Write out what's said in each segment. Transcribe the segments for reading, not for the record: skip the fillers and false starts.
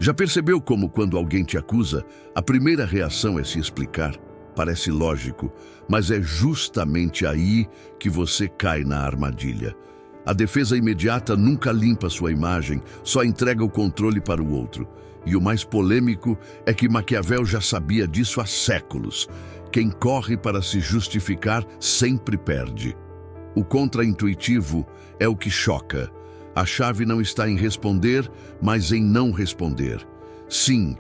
Já percebeu como, quando alguém te acusa, a primeira reação é se explicar? Parece lógico, mas é justamente aí que você cai na armadilha. A defesa imediata nunca limpa sua imagem, só entrega o controle para o outro. E o mais polêmico é que Maquiavel já sabia disso há séculos. Quem corre para se justificar sempre perde. O contra-intuitivo é o que choca. A chave não está em responder, mas em não responder. Sim,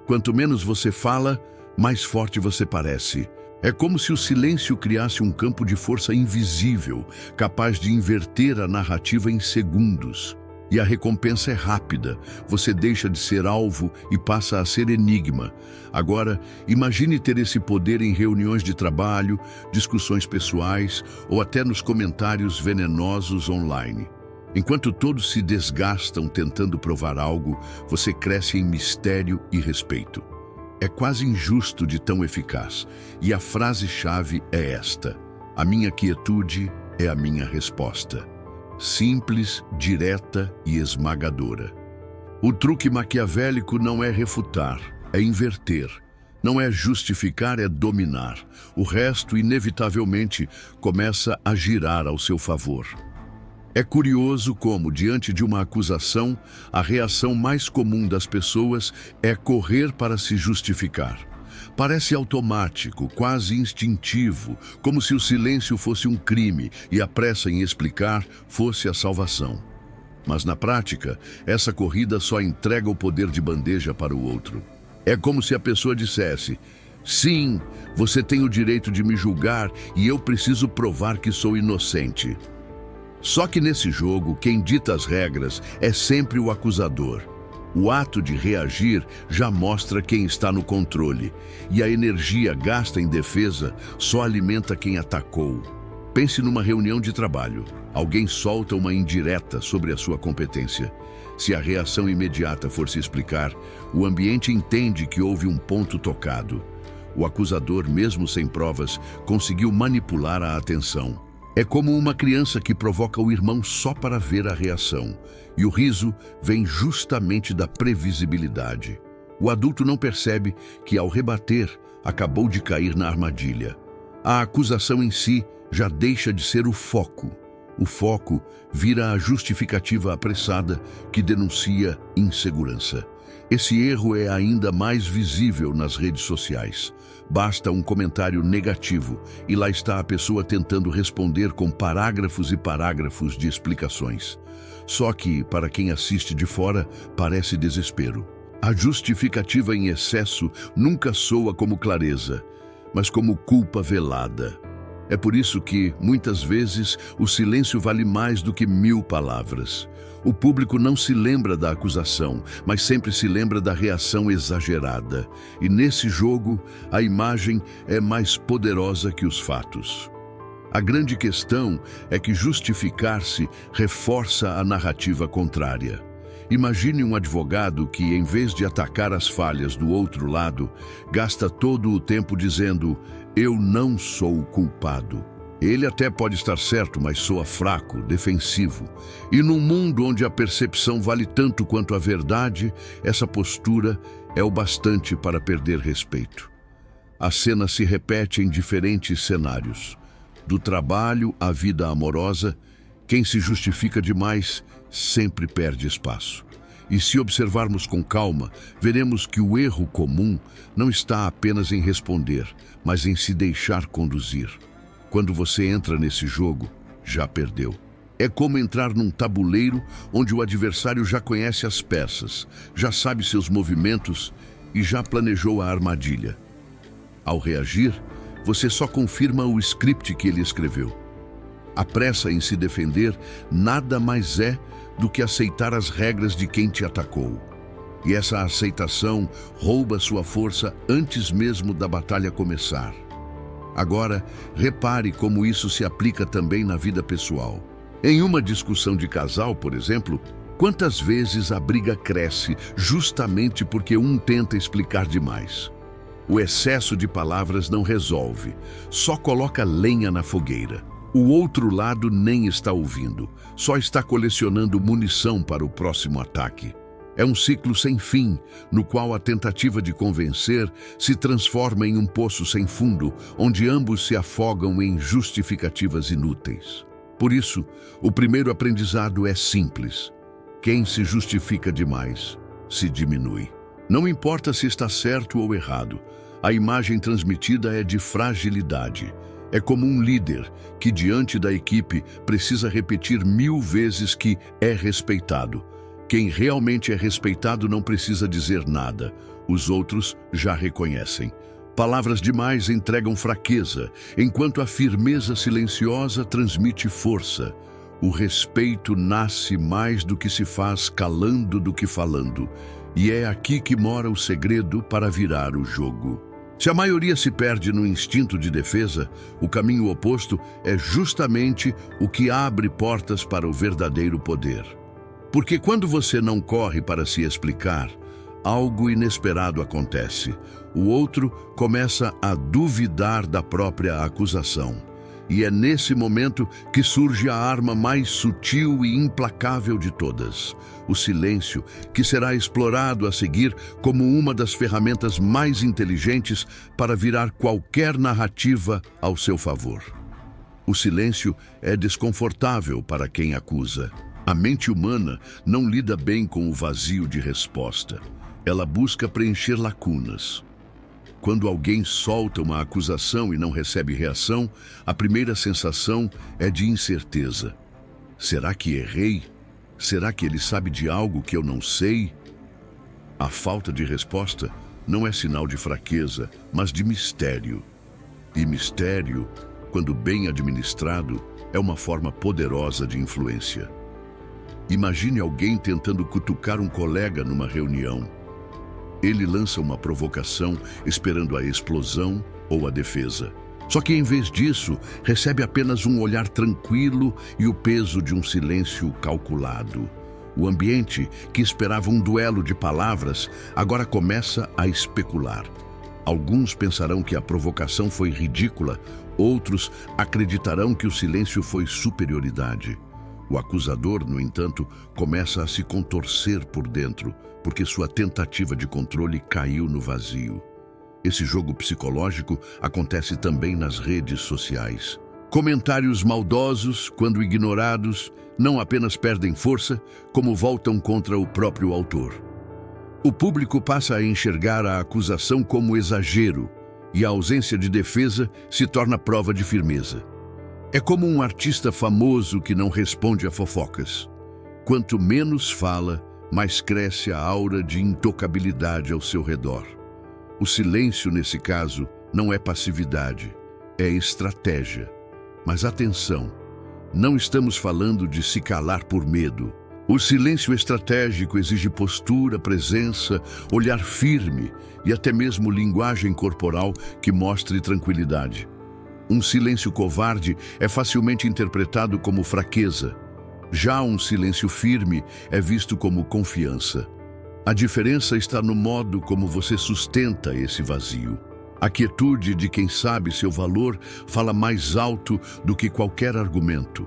quanto menos você fala, mais forte você parece. É como se o silêncio criasse um campo de força invisível, capaz de inverter a narrativa em segundos. E a recompensa é rápida. Você deixa de ser alvo e passa a ser enigma. Agora, imagine ter esse poder em reuniões de trabalho, discussões pessoais ou até nos comentários venenosos online. Enquanto todos se desgastam tentando provar algo, você cresce em mistério e respeito. É quase injusto de tão eficaz. E a frase-chave é esta: a minha quietude é a minha resposta. Simples, direta e esmagadora. O truque maquiavélico não é refutar, é inverter. Não é justificar, é dominar. O resto, inevitavelmente, começa a girar ao seu favor. É curioso como, diante de uma acusação, a reação mais comum das pessoas é correr para se justificar. Parece automático, quase instintivo, como se o silêncio fosse um crime e a pressa em explicar fosse a salvação. Mas na prática, essa corrida só entrega o poder de bandeja para o outro. É como se a pessoa dissesse: sim, você tem o direito de me julgar e eu preciso provar que sou inocente. Só que nesse jogo, quem dita as regras é sempre o acusador. O ato de reagir já mostra quem está no controle, e a energia gasta em defesa só alimenta quem atacou. Pense numa reunião de trabalho. Alguém solta uma indireta sobre a sua competência. Se a reação imediata for se explicar, o ambiente entende que houve um ponto tocado. O acusador, mesmo sem provas, conseguiu manipular a atenção. É como uma criança que provoca o irmão só para ver a reação. E o riso vem justamente da previsibilidade. O adulto não percebe que, ao rebater, acabou de cair na armadilha. A acusação em si já deixa de ser o foco. O foco vira a justificativa apressada que denuncia insegurança. Esse erro é ainda mais visível nas redes sociais. Basta um comentário negativo e lá está a pessoa tentando responder com parágrafos e parágrafos de explicações. Só que, para quem assiste de fora, parece desespero. A justificativa em excesso nunca soa como clareza, mas como culpa velada. É por isso que, muitas vezes, o silêncio vale mais do que 1000 palavras. O público não se lembra da acusação, mas sempre se lembra da reação exagerada. E nesse jogo, a imagem é mais poderosa que os fatos. A grande questão é que justificar-se reforça a narrativa contrária. Imagine um advogado que, em vez de atacar as falhas do outro lado, gasta todo o tempo dizendo: eu não sou culpado. Ele até pode estar certo, mas soa fraco, defensivo. E num mundo onde a percepção vale tanto quanto a verdade, essa postura é o bastante para perder respeito. A cena se repete em diferentes cenários. Do trabalho à vida amorosa, quem se justifica demais sempre perde espaço. E se observarmos com calma, veremos que o erro comum não está apenas em responder, mas em se deixar conduzir. Quando você entra nesse jogo, já perdeu. É como entrar num tabuleiro onde o adversário já conhece as peças, já sabe seus movimentos e já planejou a armadilha. Ao reagir, você só confirma o script que ele escreveu. A pressa em se defender nada mais é do que aceitar as regras de quem te atacou. E essa aceitação rouba sua força antes mesmo da batalha começar. Agora, repare como isso se aplica também na vida pessoal. Em uma discussão de casal, por exemplo, quantas vezes a briga cresce justamente porque um tenta explicar demais? O excesso de palavras não resolve, só coloca lenha na fogueira. O outro lado nem está ouvindo, só está colecionando munição para o próximo ataque. É um ciclo sem fim, no qual a tentativa de convencer se transforma em um poço sem fundo, onde ambos se afogam em justificativas inúteis. Por isso, o primeiro aprendizado é simples. Quem se justifica demais, se diminui. Não importa se está certo ou errado, a imagem transmitida é de fragilidade. É como um líder que, diante da equipe, precisa repetir 1000 vezes que é respeitado. Quem realmente é respeitado não precisa dizer nada. Os outros já reconhecem. Palavras demais entregam fraqueza, enquanto a firmeza silenciosa transmite força. O respeito nasce mais do que se faz calando do que falando. E é aqui que mora o segredo para virar o jogo. Se a maioria se perde no instinto de defesa, o caminho oposto é justamente o que abre portas para o verdadeiro poder. Porque quando você não corre para se explicar, algo inesperado acontece. O outro começa a duvidar da própria acusação. E é nesse momento que surge a arma mais sutil e implacável de todas: o silêncio, que será explorado a seguir como uma das ferramentas mais inteligentes para virar qualquer narrativa ao seu favor. O silêncio é desconfortável para quem acusa. A mente humana não lida bem com o vazio de resposta. Ela busca preencher lacunas. Quando alguém solta uma acusação e não recebe reação, a primeira sensação é de incerteza. Será que errei? Será que ele sabe de algo que eu não sei? A falta de resposta não é sinal de fraqueza, mas de mistério. E mistério, quando bem administrado, é uma forma poderosa de influência. Imagine alguém tentando cutucar um colega numa reunião. Ele lança uma provocação esperando a explosão ou a defesa. Só que, em vez disso, recebe apenas um olhar tranquilo e o peso de um silêncio calculado. O ambiente, que esperava um duelo de palavras, agora começa a especular. Alguns pensarão que a provocação foi ridícula, outros acreditarão que o silêncio foi superioridade. O acusador, no entanto, começa a se contorcer por dentro, porque sua tentativa de controle caiu no vazio. Esse jogo psicológico acontece também nas redes sociais. Comentários maldosos, quando ignorados, não apenas perdem força, como voltam contra o próprio autor. O público passa a enxergar a acusação como exagero, e a ausência de defesa se torna prova de firmeza. É como um artista famoso que não responde a fofocas. Quanto menos fala, mais cresce a aura de intocabilidade ao seu redor. O silêncio, nesse caso, não é passividade, é estratégia. Mas atenção, não estamos falando de se calar por medo. O silêncio estratégico exige postura, presença, olhar firme e até mesmo linguagem corporal que mostre tranquilidade. Um silêncio covarde é facilmente interpretado como fraqueza. Já um silêncio firme é visto como confiança. A diferença está no modo como você sustenta esse vazio. A quietude de quem sabe seu valor fala mais alto do que qualquer argumento.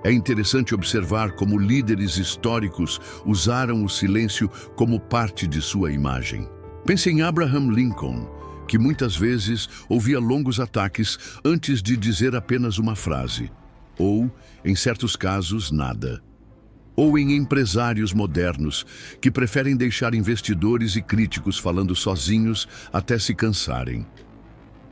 É interessante observar como líderes históricos usaram o silêncio como parte de sua imagem. Pense em Abraham Lincoln, que muitas vezes ouvia longos ataques antes de dizer apenas uma frase, ou, em certos casos, nada. Ou em empresários modernos, que preferem deixar investidores e críticos falando sozinhos até se cansarem.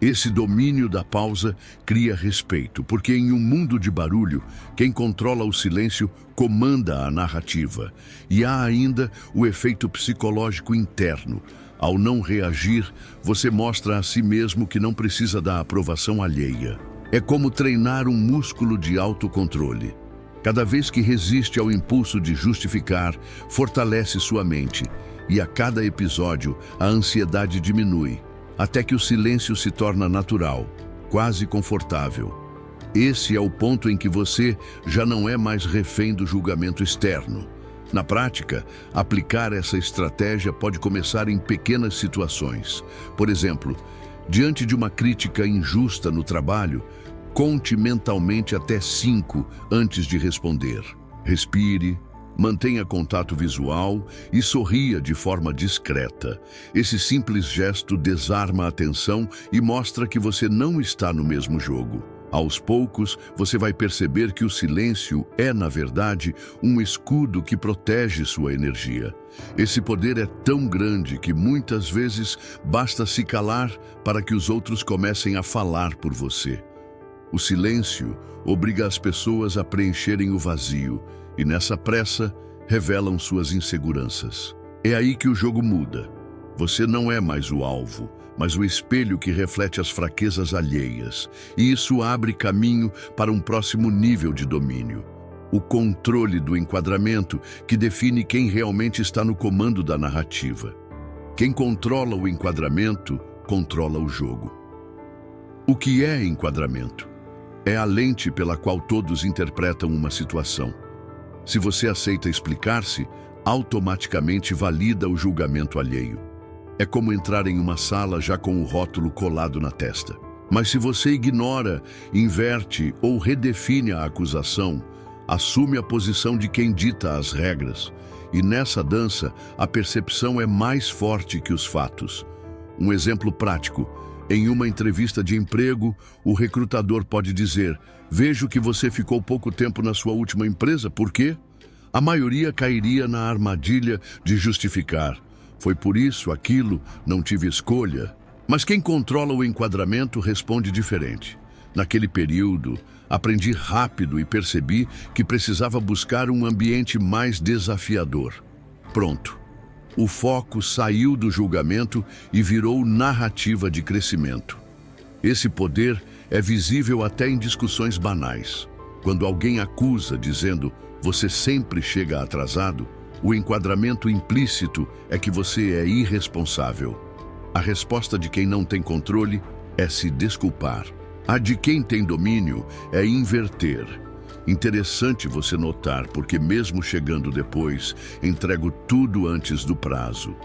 Esse domínio da pausa cria respeito, porque em um mundo de barulho, quem controla o silêncio comanda a narrativa. E há ainda o efeito psicológico interno. Ao não reagir, você mostra a si mesmo que não precisa da aprovação alheia. É como treinar um músculo de autocontrole. Cada vez que resiste ao impulso de justificar, fortalece sua mente. E a cada episódio, a ansiedade diminui, até que o silêncio se torna natural, quase confortável. Esse é o ponto em que você já não é mais refém do julgamento externo. Na prática, aplicar essa estratégia pode começar em pequenas situações. Por exemplo, diante de uma crítica injusta no trabalho, conte mentalmente até 5 antes de responder. Respire, Mantenha contato visual e sorria de forma discreta. Esse simples gesto desarma a tensão e mostra que você não está no mesmo jogo. Aos poucos, você vai perceber que o silêncio é, na verdade, um escudo que protege sua energia. Esse poder é tão grande que muitas vezes basta se calar para que os outros comecem a falar por você. O silêncio obriga as pessoas a preencherem o vazio e, nessa pressa, revelam suas inseguranças. É aí que o jogo muda. Você não é mais o alvo, mas o espelho que reflete as fraquezas alheias, e isso abre caminho para um próximo nível de domínio. O controle do enquadramento, que define quem realmente está no comando da narrativa. Quem controla o enquadramento, controla o jogo. O que é enquadramento? É a lente pela qual todos interpretam uma situação. Se você aceita explicar-se, automaticamente valida o julgamento alheio. É como entrar em uma sala já com o rótulo colado na testa. Mas se você ignora, inverte ou redefine a acusação, assume a posição de quem dita as regras. E nessa dança, a percepção é mais forte que os fatos. Um exemplo prático. Em uma entrevista de emprego, o recrutador pode dizer: "Vejo que você ficou pouco tempo na sua última empresa, por quê?" A maioria cairia na armadilha de justificar. Foi por isso, aquilo, não tive escolha. Mas quem controla o enquadramento responde diferente. Naquele período, aprendi rápido e percebi que precisava buscar um ambiente mais desafiador. Pronto. O foco saiu do julgamento e virou narrativa de crescimento. Esse poder é visível até em discussões banais. Quando alguém acusa dizendo "você sempre chega atrasado", o enquadramento implícito é que você é irresponsável. A resposta de quem não tem controle é se desculpar. A de quem tem domínio é inverter. Interessante você notar, porque mesmo chegando depois, entrego tudo antes do prazo.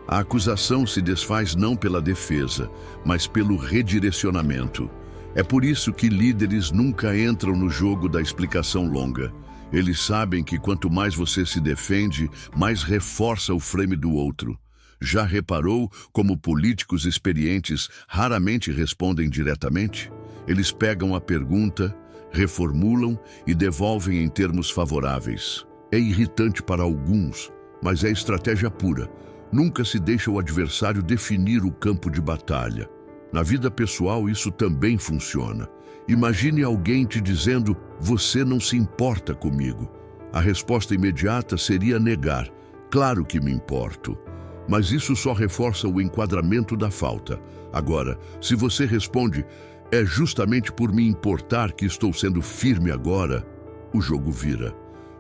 A acusação se desfaz não pela defesa, mas pelo redirecionamento. É por isso que líderes nunca entram no jogo da explicação longa. Eles sabem que quanto mais você se defende, mais reforça o frame do outro. Já reparou como políticos experientes raramente respondem diretamente? Eles pegam a pergunta, reformulam e devolvem em termos favoráveis. É irritante para alguns, mas é estratégia pura. Nunca se deixa o adversário definir o campo de batalha. Na vida pessoal, isso também funciona. Imagine alguém te dizendo: "Você não se importa comigo." A resposta imediata seria negar: "Claro que me importo." Mas isso só reforça o enquadramento da falta. Agora, se você responde: "É justamente por me importar que estou sendo firme agora", o jogo vira.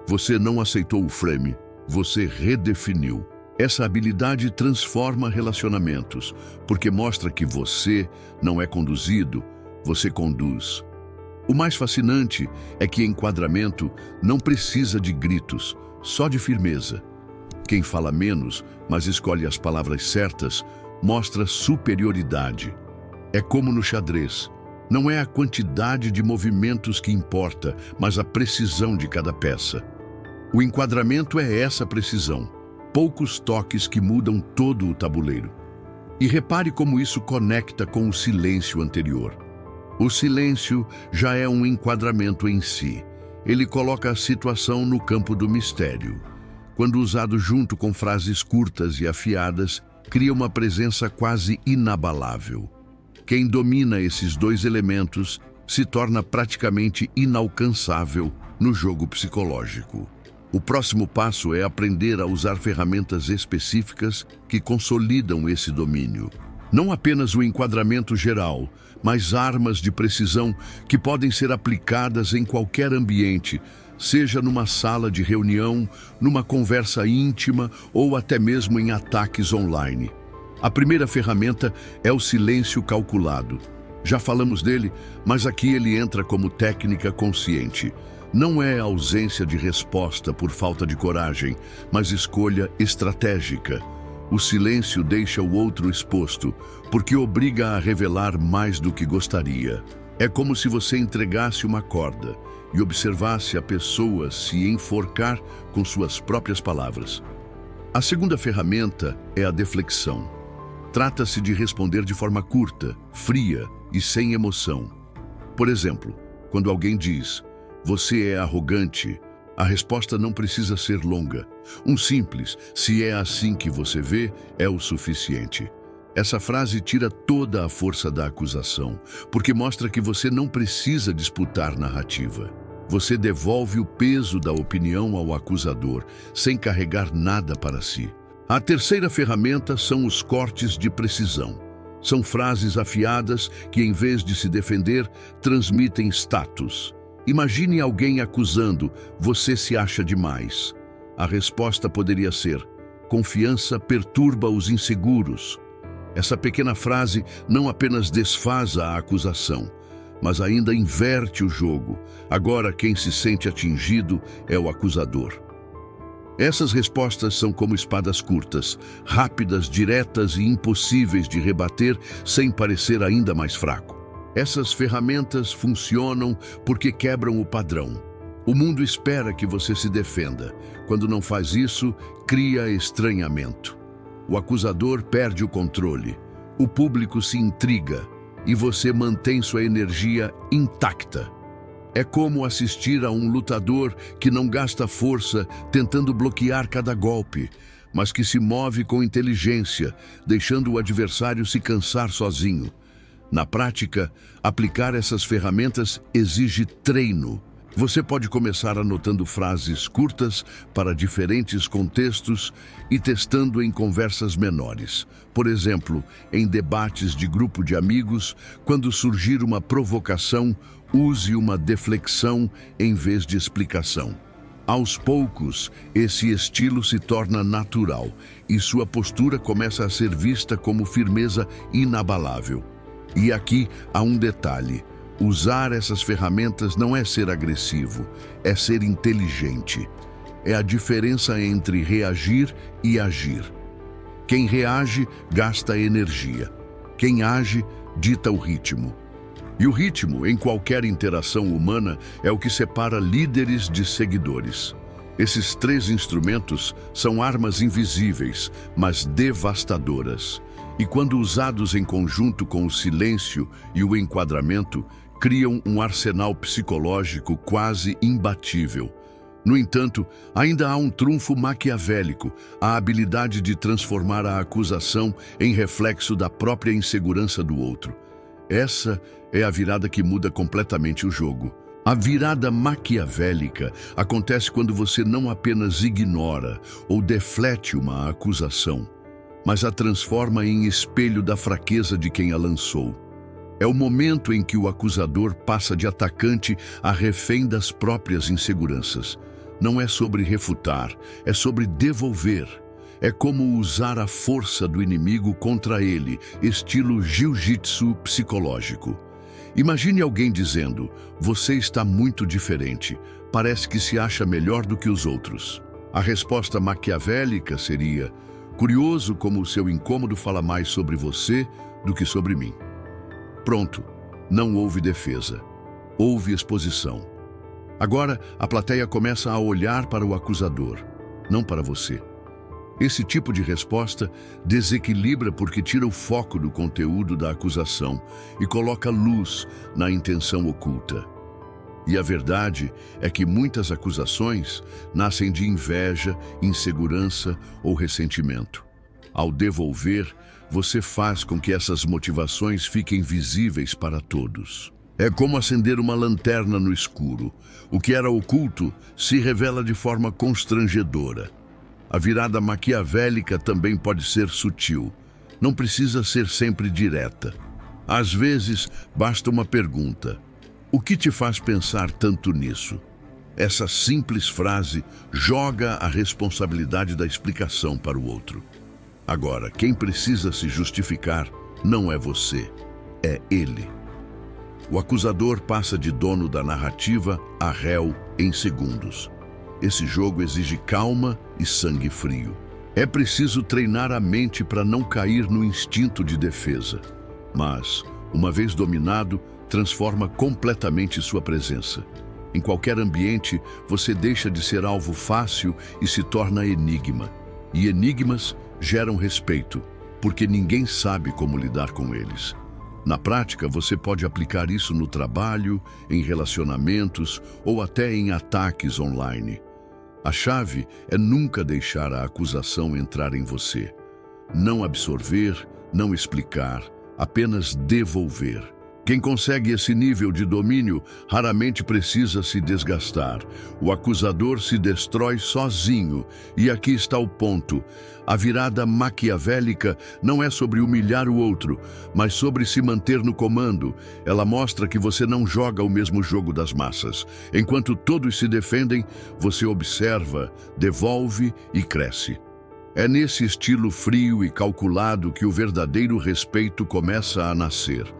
Você não aceitou o frame, você redefiniu. Essa habilidade transforma relacionamentos, porque mostra que você não é conduzido, você conduz. O mais fascinante é que enquadramento não precisa de gritos, só de firmeza. Quem fala menos, mas escolhe as palavras certas, mostra superioridade. É como no xadrez. Não é a quantidade de movimentos que importa, mas a precisão de cada peça. O enquadramento é essa precisão. Poucos toques que mudam todo o tabuleiro. E repare como isso conecta com o silêncio anterior. O silêncio já é um enquadramento em si. Ele coloca a situação no campo do mistério. Quando usado junto com frases curtas e afiadas, cria uma presença quase inabalável. Quem domina esses dois elementos se torna praticamente inalcançável no jogo psicológico. O próximo passo é aprender a usar ferramentas específicas que consolidam esse domínio. Não apenas o enquadramento geral, mas armas de precisão que podem ser aplicadas em qualquer ambiente, seja numa sala de reunião, numa conversa íntima ou até mesmo em ataques online. A primeira ferramenta é o silêncio calculado. Já falamos dele, mas aqui ele entra como técnica consciente. Não é ausência de resposta por falta de coragem, mas escolha estratégica. O silêncio deixa o outro exposto, porque obriga a revelar mais do que gostaria. É como se você entregasse uma corda, e observasse a pessoa se enforcar com suas próprias palavras. A segunda ferramenta é a deflexão. Trata-se de responder de forma curta, fria e sem emoção. Por exemplo, quando alguém diz, "Você é arrogante", a resposta não precisa ser longa. Um simples, "Se é assim que você vê", é o suficiente. Essa frase tira toda a força da acusação, porque mostra que você não precisa disputar narrativa. Você devolve o peso da opinião ao acusador, sem carregar nada para si. A terceira ferramenta são os cortes de precisão. São frases afiadas que, em vez de se defender, transmitem status. Imagine alguém acusando, "Você se acha demais". A resposta poderia ser, "Confiança perturba os inseguros". Essa pequena frase não apenas desfaz a acusação, mas ainda inverte o jogo. Agora quem se sente atingido é o acusador. Essas respostas são como espadas curtas, rápidas, diretas e impossíveis de rebater sem parecer ainda mais fraco. Essas ferramentas funcionam porque quebram o padrão. O mundo espera que você se defenda. Quando não faz isso, cria estranhamento. O acusador perde o controle. O público se intriga e você mantém sua energia intacta. É como assistir a um lutador que não gasta força tentando bloquear cada golpe, mas que se move com inteligência, deixando o adversário se cansar sozinho. Na prática, aplicar essas ferramentas exige treino. Você pode começar anotando frases curtas para diferentes contextos e testando em conversas menores. Por exemplo, em debates de grupo de amigos, quando surgir uma provocação, use uma deflexão em vez de explicação. Aos poucos, esse estilo se torna natural e sua postura começa a ser vista como firmeza inabalável. E aqui há um detalhe. Usar essas ferramentas não é ser agressivo, é ser inteligente. É a diferença entre reagir e agir. Quem reage gasta energia. Quem age dita o ritmo. E o ritmo, em qualquer interação humana, é o que separa líderes de seguidores. Esses três instrumentos são armas invisíveis, mas devastadoras. E quando usados em conjunto com o silêncio e o enquadramento, criam um arsenal psicológico quase imbatível. No entanto, ainda há um trunfo maquiavélico, a habilidade de transformar a acusação em reflexo da própria insegurança do outro. Essa é a virada que muda completamente o jogo. A virada maquiavélica acontece quando você não apenas ignora ou deflete uma acusação, mas a transforma em espelho da fraqueza de quem a lançou. É o momento em que o acusador passa de atacante a refém das próprias inseguranças. Não é sobre refutar, é sobre devolver. É como usar a força do inimigo contra ele, estilo jiu-jitsu psicológico. Imagine alguém dizendo, "Você está muito diferente, parece que se acha melhor do que os outros". A resposta maquiavélica seria, "Curioso como o seu incômodo fala mais sobre você do que sobre mim". Pronto, não houve defesa, houve exposição. Agora, a plateia começa a olhar para o acusador, não para você. Esse tipo de resposta desequilibra porque tira o foco do conteúdo da acusação e coloca luz na intenção oculta. E a verdade é que muitas acusações nascem de inveja, insegurança ou ressentimento. Ao devolver, você faz com que essas motivações fiquem visíveis para todos. É como acender uma lanterna no escuro. O que era oculto se revela de forma constrangedora. A virada maquiavélica também pode ser sutil. Não precisa ser sempre direta. Às vezes, basta uma pergunta. O que te faz pensar tanto nisso? Essa simples frase joga a responsabilidade da explicação para o outro. Agora, quem precisa se justificar não é você, é ele. O acusador passa de dono da narrativa a réu em segundos. Esse jogo exige calma e sangue frio. É preciso treinar a mente para não cair no instinto de defesa. Mas, uma vez dominado, transforma completamente sua presença. Em qualquer ambiente, você deixa de ser alvo fácil e se torna enigma. E enigmas geram respeito, porque ninguém sabe como lidar com eles. Na prática, você pode aplicar isso no trabalho, em relacionamentos ou até em ataques online. A chave é nunca deixar a acusação entrar em você. Não absorver, não explicar, apenas devolver. Quem consegue esse nível de domínio raramente precisa se desgastar. O acusador se destrói sozinho. E aqui está o ponto. A virada maquiavélica não é sobre humilhar o outro, mas sobre se manter no comando. Ela mostra que você não joga o mesmo jogo das massas. Enquanto todos se defendem, você observa, devolve e cresce. É nesse estilo frio e calculado que o verdadeiro respeito começa a nascer.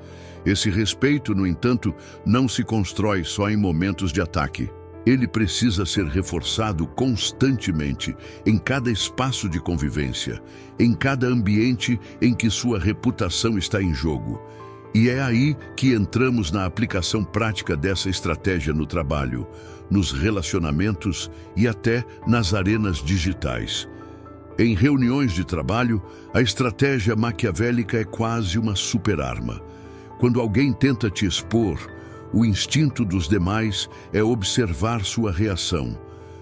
Esse respeito, no entanto, não se constrói só em momentos de ataque. Ele precisa ser reforçado constantemente, em cada espaço de convivência, em cada ambiente em que sua reputação está em jogo. E é aí que entramos na aplicação prática dessa estratégia no trabalho, nos relacionamentos e até nas arenas digitais. Em reuniões de trabalho, a estratégia maquiavélica é quase uma super-arma. Quando alguém tenta te expor, o instinto dos demais é observar sua reação.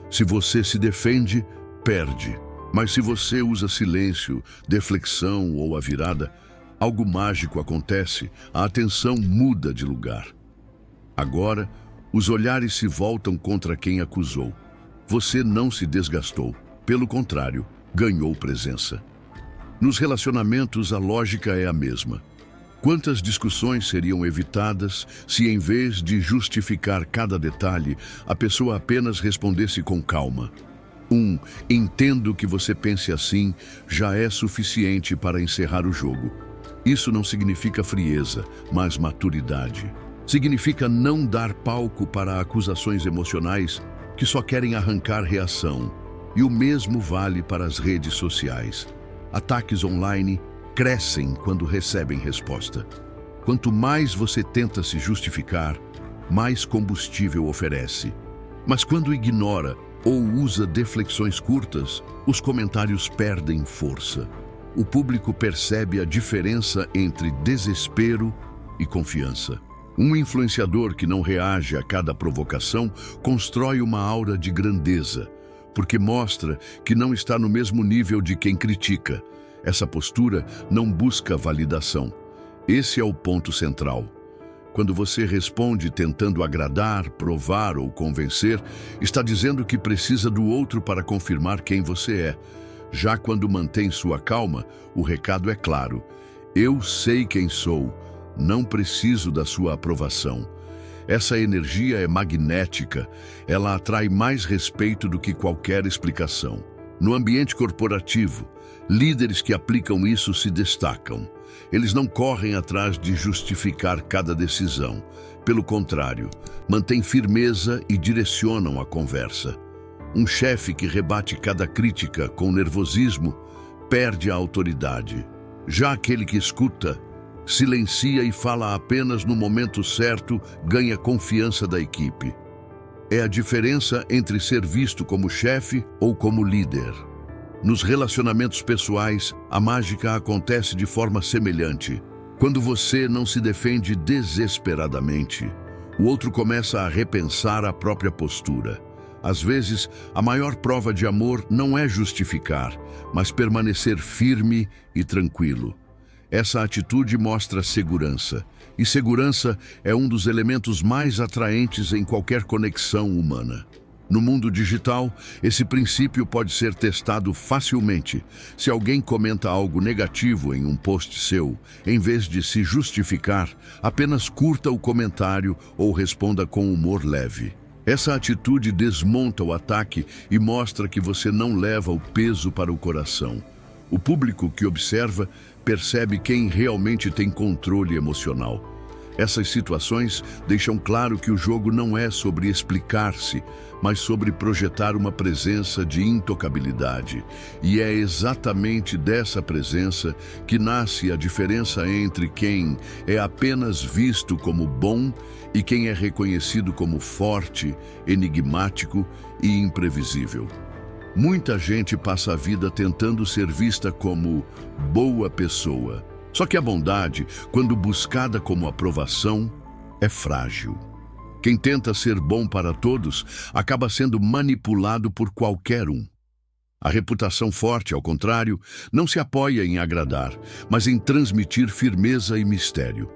Se você se defende, perde. Mas se você usa silêncio, deflexão ou a virada, algo mágico acontece, a atenção muda de lugar. Agora, os olhares se voltam contra quem acusou. Você não se desgastou, pelo contrário, ganhou presença. Nos relacionamentos, a lógica é a mesma. Quantas discussões seriam evitadas se, em vez de justificar cada detalhe, a pessoa apenas respondesse com calma? Entendo que você pense assim, já é suficiente para encerrar o jogo. Isso não significa frieza, mas maturidade. Significa não dar palco para acusações emocionais que só querem arrancar reação. E o mesmo vale para as redes sociais. Ataques online crescem quando recebem resposta. Quanto mais você tenta se justificar, mais combustível oferece. Mas quando ignora ou usa deflexões curtas, os comentários perdem força. O público percebe a diferença entre desespero e confiança. Um influenciador que não reage a cada provocação constrói uma aura de grandeza, porque mostra que não está no mesmo nível de quem critica. Essa postura não busca validação. Esse é o ponto central. Quando você responde tentando agradar, provar ou convencer, está dizendo que precisa do outro para confirmar quem você é. Já quando mantém sua calma, o recado é claro. Eu sei quem sou, não preciso da sua aprovação. Essa energia é magnética, ela atrai mais respeito do que qualquer explicação. No ambiente corporativo, líderes que aplicam isso se destacam. Eles não correm atrás de justificar cada decisão. Pelo contrário, mantêm firmeza e direcionam a conversa. Um chefe que rebate cada crítica com nervosismo perde a autoridade. Já aquele que escuta, silencia e fala apenas no momento certo, ganha confiança da equipe. É a diferença entre ser visto como chefe ou como líder. Nos relacionamentos pessoais, a mágica acontece de forma semelhante. Quando você não se defende desesperadamente, o outro começa a repensar a própria postura. Às vezes, a maior prova de amor não é justificar, mas permanecer firme e tranquilo. Essa atitude mostra segurança, e segurança é um dos elementos mais atraentes em qualquer conexão humana. No mundo digital, esse princípio pode ser testado facilmente. Se alguém comenta algo negativo em um post seu, em vez de se justificar, apenas curta o comentário ou responda com humor leve. Essa atitude desmonta o ataque e mostra que você não leva o peso para o coração. O público que observa percebe quem realmente tem controle emocional. Essas situações deixam claro que o jogo não é sobre explicar-se, mas sobre projetar uma presença de intocabilidade. E é exatamente dessa presença que nasce a diferença entre quem é apenas visto como bom e quem é reconhecido como forte, enigmático e imprevisível. Muita gente passa a vida tentando ser vista como boa pessoa. Só que a bondade, quando buscada como aprovação, é frágil. Quem tenta ser bom para todos acaba sendo manipulado por qualquer um. A reputação forte, ao contrário, não se apoia em agradar, mas em transmitir firmeza e mistério.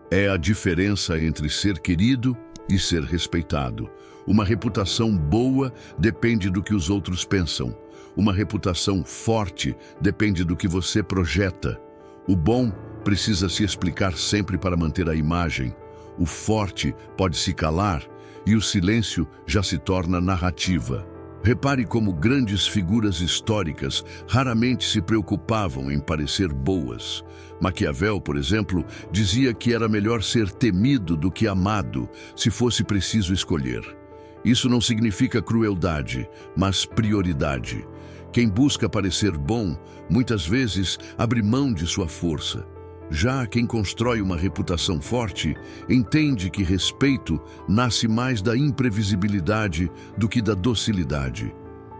É a diferença entre ser querido e ser respeitado. Uma reputação boa depende do que os outros pensam. Uma reputação forte depende do que você projeta. O bom precisa se explicar sempre para manter a imagem. O forte pode se calar e o silêncio já se torna narrativa. Repare como grandes figuras históricas raramente se preocupavam em parecer boas. Maquiavel, por exemplo, dizia que era melhor ser temido do que amado, se fosse preciso escolher. Isso não significa crueldade, mas prioridade. Quem busca parecer bom, muitas vezes abre mão de sua força. Já quem constrói uma reputação forte, entende que respeito nasce mais da imprevisibilidade do que da docilidade.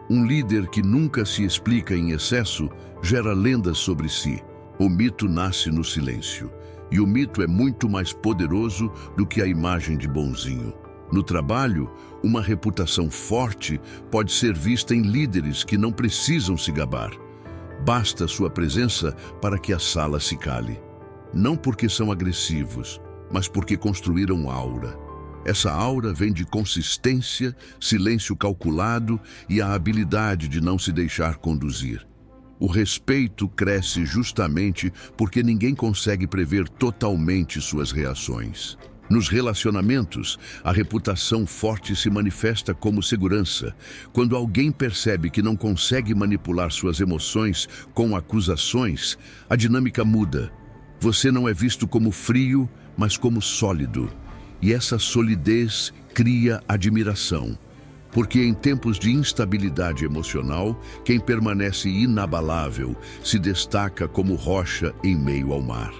Um líder que nunca se explica em excesso gera lendas sobre si. O mito nasce no silêncio, e o mito é muito mais poderoso do que a imagem de bonzinho. No trabalho, uma reputação forte pode ser vista em líderes que não precisam se gabar. Basta sua presença para que a sala se cale. Não porque são agressivos, mas porque construíram aura. Essa aura vem de consistência, silêncio calculado e a habilidade de não se deixar conduzir. O respeito cresce justamente porque ninguém consegue prever totalmente suas reações. Nos relacionamentos, a reputação forte se manifesta como segurança. Quando alguém percebe que não consegue manipular suas emoções com acusações, a dinâmica muda. Você não é visto como frio, mas como sólido. E essa solidez cria admiração. Porque em tempos de instabilidade emocional, quem permanece inabalável se destaca como rocha em meio ao mar.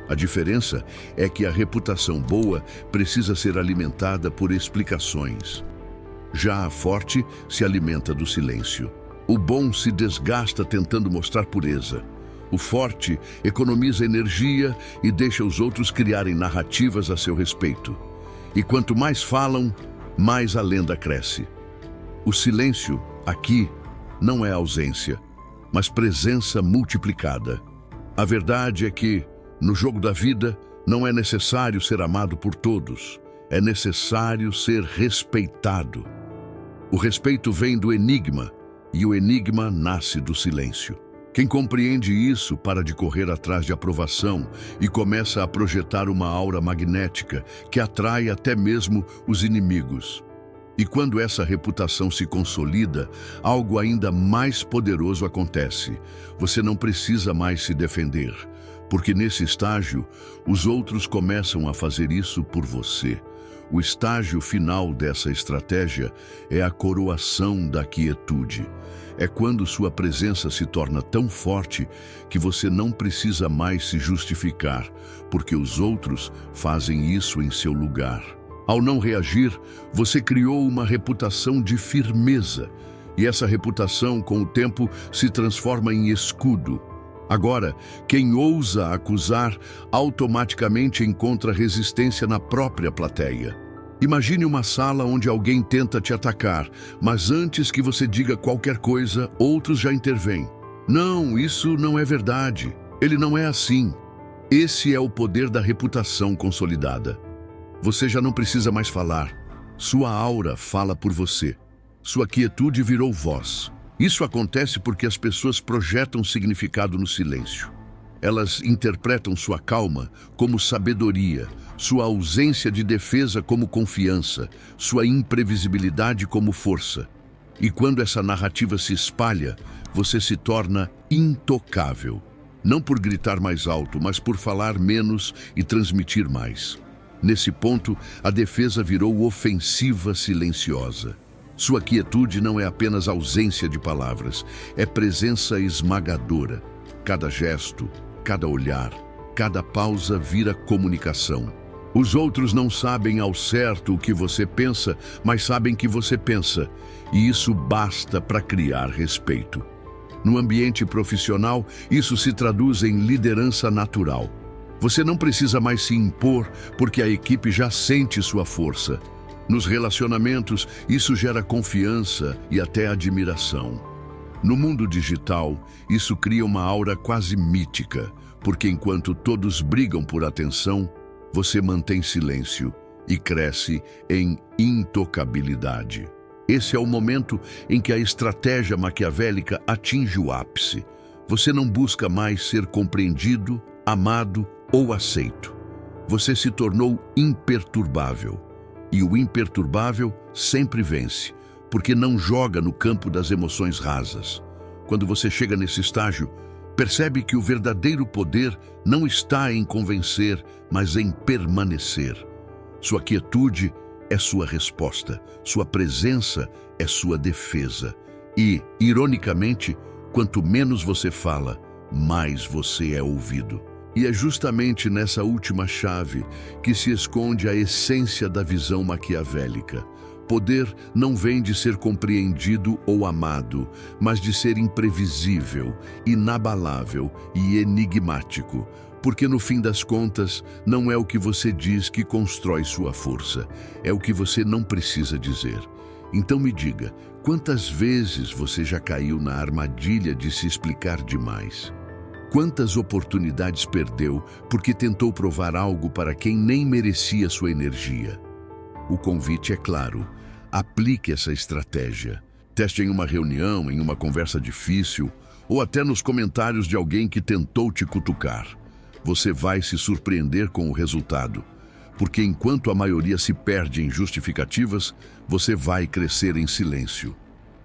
A diferença é que a reputação boa precisa ser alimentada por explicações. Já a forte se alimenta do silêncio. O bom se desgasta tentando mostrar pureza. O forte economiza energia e deixa os outros criarem narrativas a seu respeito. E quanto mais falam, mais a lenda cresce. O silêncio, aqui, não é ausência, mas presença multiplicada. A verdade é que, no jogo da vida, não é necessário ser amado por todos. É necessário ser respeitado. O respeito vem do enigma, e o enigma nasce do silêncio. Quem compreende isso para de correr atrás de aprovação e começa a projetar uma aura magnética que atrai até mesmo os inimigos. E quando essa reputação se consolida, algo ainda mais poderoso acontece. Você não precisa mais se defender, porque nesse estágio, os outros começam a fazer isso por você. O estágio final dessa estratégia é a coroação da quietude. É quando sua presença se torna tão forte que você não precisa mais se justificar, porque os outros fazem isso em seu lugar. Ao não reagir, você criou uma reputação de firmeza, e essa reputação, com o tempo, se transforma em escudo. Agora, quem ousa acusar, automaticamente encontra resistência na própria plateia. Imagine uma sala onde alguém tenta te atacar, mas antes que você diga qualquer coisa, outros já intervêm. Não, isso não é verdade. Ele não é assim. Esse é o poder da reputação consolidada. Você já não precisa mais falar. Sua aura fala por você. Sua quietude virou voz. Isso acontece porque as pessoas projetam significado no silêncio. Elas interpretam sua calma como sabedoria, sua ausência de defesa como confiança, sua imprevisibilidade como força. E quando essa narrativa se espalha, você se torna intocável. Não por gritar mais alto, mas por falar menos e transmitir mais. Nesse ponto, a defesa virou ofensiva silenciosa. Sua quietude não é apenas ausência de palavras, é presença esmagadora. Cada gesto, cada olhar, cada pausa vira comunicação. Os outros não sabem ao certo o que você pensa, mas sabem que você pensa, e isso basta para criar respeito. No ambiente profissional, isso se traduz em liderança natural. Você não precisa mais se impor porque a equipe já sente sua força. Nos relacionamentos, isso gera confiança e até admiração. No mundo digital, isso cria uma aura quase mítica, porque enquanto todos brigam por atenção, você mantém silêncio e cresce em intocabilidade. Esse é o momento em que a estratégia maquiavélica atinge o ápice. Você não busca mais ser compreendido, amado ou aceito. Você se tornou imperturbável. E o imperturbável sempre vence, porque não joga no campo das emoções rasas. Quando você chega nesse estágio, percebe que o verdadeiro poder não está em convencer, mas em permanecer. Sua quietude é sua resposta, sua presença é sua defesa. E, ironicamente, quanto menos você fala, mais você é ouvido. E é justamente nessa última chave que se esconde a essência da visão maquiavélica. Poder não vem de ser compreendido ou amado, mas de ser imprevisível, inabalável e enigmático. Porque no fim das contas, não é o que você diz que constrói sua força, é o que você não precisa dizer. Então me diga, quantas vezes você já caiu na armadilha de se explicar demais? Quantas oportunidades perdeu porque tentou provar algo para quem nem merecia sua energia? O convite é claro. Aplique essa estratégia. Teste em uma reunião, em uma conversa difícil, ou até nos comentários de alguém que tentou te cutucar. Você vai se surpreender com o resultado. Porque enquanto a maioria se perde em justificativas, você vai crescer em silêncio.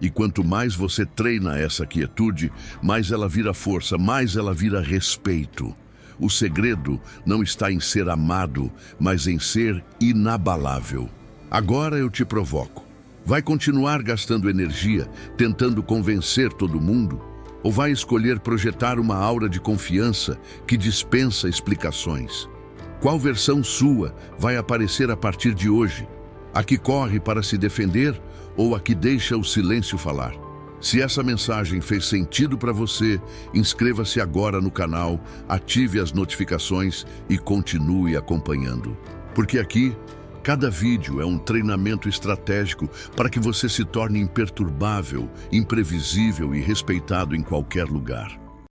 E quanto mais você treina essa quietude, mais ela vira força, mais ela vira respeito. O segredo não está em ser amado, mas em ser inabalável. Agora eu te provoco. Vai continuar gastando energia, tentando convencer todo mundo? Ou vai escolher projetar uma aura de confiança que dispensa explicações? Qual versão sua vai aparecer a partir de hoje? A que corre para se defender ou a que deixa o silêncio falar? Se essa mensagem fez sentido para você, inscreva-se agora no canal, ative as notificações e continue acompanhando. Porque aqui, cada vídeo é um treinamento estratégico para que você se torne imperturbável, imprevisível e respeitado em qualquer lugar.